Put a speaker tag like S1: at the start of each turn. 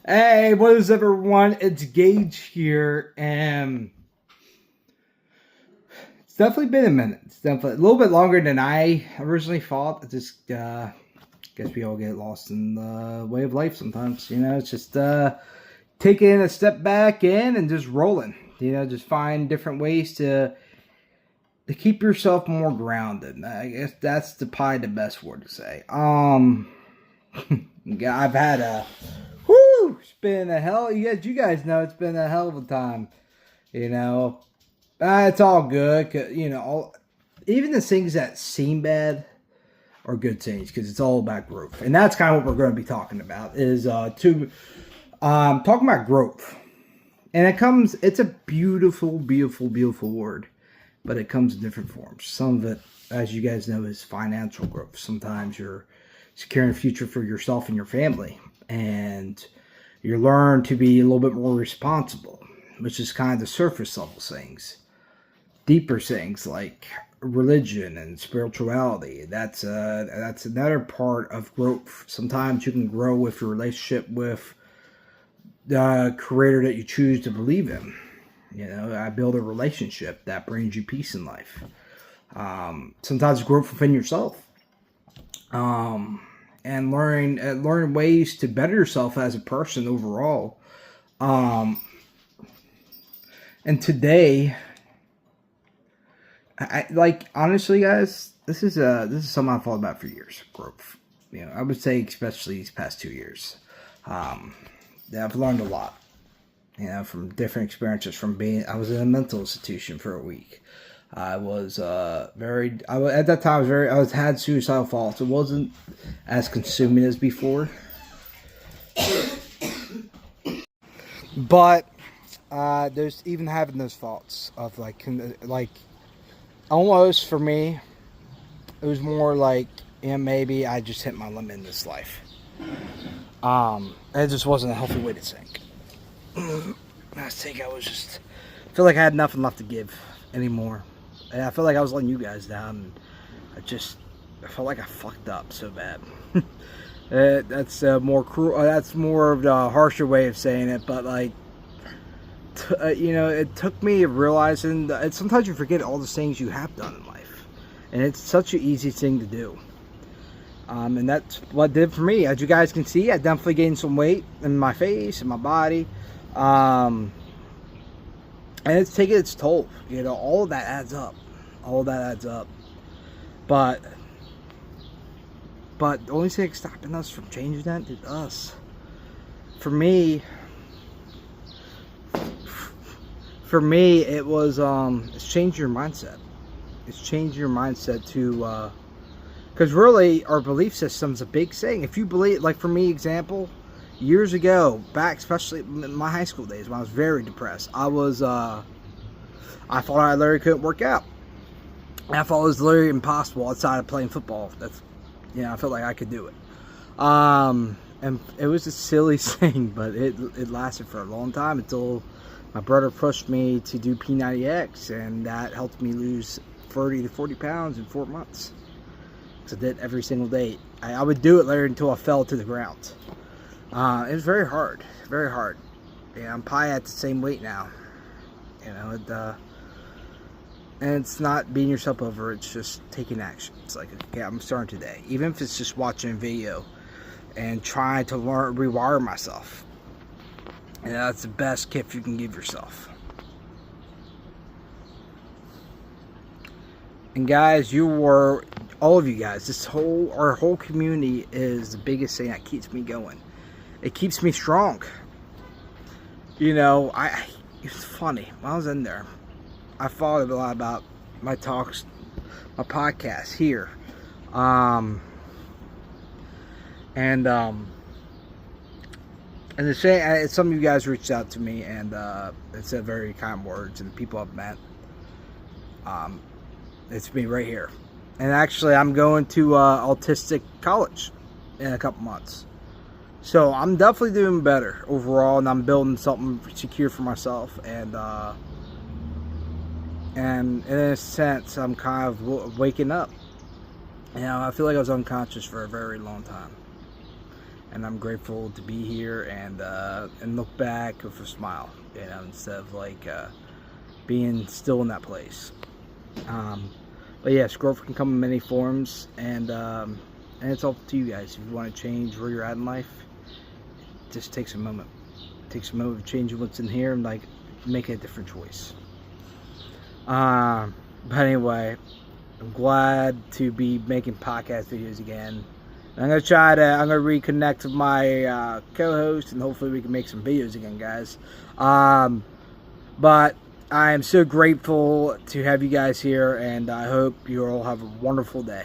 S1: Hey, what is everyone? It's Gage here, and it's definitely been a minute. It's definitely a little bit longer than I originally thought. I just guess we all get lost in the way of life sometimes. It's just taking a step back in and just rolling. Just find different ways to keep yourself more grounded. I guess that's probably the best word to say. I've had a it's been a hell. You guys know it's been a hell of a time. You know, it's all good. Even the things that seem bad are good things because it's all about growth, and that's kind of what we're going to be talking about. Is talking about growth, and It's a beautiful, beautiful, beautiful word, but it comes in different forms. Some of it, as you guys know, is financial growth. Sometimes you're securing a future for yourself and your family, and you learn to be a little bit more responsible, which is kind of the surface level things. Deeper things like religion and spirituality. That's another part of growth. Sometimes you can grow with your relationship with the creator that you choose to believe in. I build a relationship that brings you peace in life. Sometimes growth within yourself. And learn ways to better yourself as a person overall. And today, honestly, guys, this is something I've thought about for years. Growth, I would say especially these past 2 years. I've learned a lot. From different experiences. I was in a mental institution for a week. I was at that time had suicidal thoughts. It wasn't as consuming as before, but there's even having those thoughts of like almost for me, it was more like maybe I just hit my limit in this life. It just wasn't a healthy way to think. I feel like I had nothing left to give anymore. And I feel like I was letting you guys down. And I felt like I fucked up so bad. That's more cruel. That's more of the harsher way of saying it. But it took me realizing that sometimes you forget all the things you have done in life, and it's such an easy thing to do. And that's what it did for me. As you guys can see, I definitely gained some weight in my face and my body. And it's taking its toll. All of that adds up. But the only thing stopping us from changing that is us. For me, it was it's changing your mindset. It's changing your mindset to because really our belief system's a big thing. If you believe, like for me, example. Years ago, back especially in my high school days when I was very depressed, I thought I literally couldn't work out. I thought it was literally impossible outside of playing football. I felt like I could do it. And it was a silly thing, but it lasted for a long time until my brother pushed me to do P90X, and that helped me lose 30 to 40 pounds in 4 months. So I did every single day. I would do it later until I fell to the ground. It was very hard. Very hard. I'm probably at the same weight now. And it's not beating yourself over. It's just taking action. It's like, okay, I'm starting today. Even if it's just watching a video and trying to rewire myself. And that's the best gift you can give yourself. And guys, all of you guys, our whole community is the biggest thing that keeps me going. It keeps me strong. It's funny. When I was in there, I thought a lot about my talks, my podcast here. And the same, some of you guys reached out to me and said very kind words, and the people I've met. It's me right here. And actually, I'm going to autistic college in a couple months. So I'm definitely doing better overall, and I'm building something secure for myself. And in a sense, I'm kind of waking up. I feel like I was unconscious for a very long time. and I'm grateful to be here and look back with a smile, you know, instead of like being still in that place. But yes, growth can come in many forms, and it's up to you guys. If you want to change where you're at in life, just takes a moment. It takes a moment to change what's in here and like make a different choice. But anyway, I'm glad to be making podcast videos again. I'm gonna reconnect with my co-host, and hopefully we can make some videos again, guys. But I am so grateful to have you guys here, and I hope you all have a wonderful day.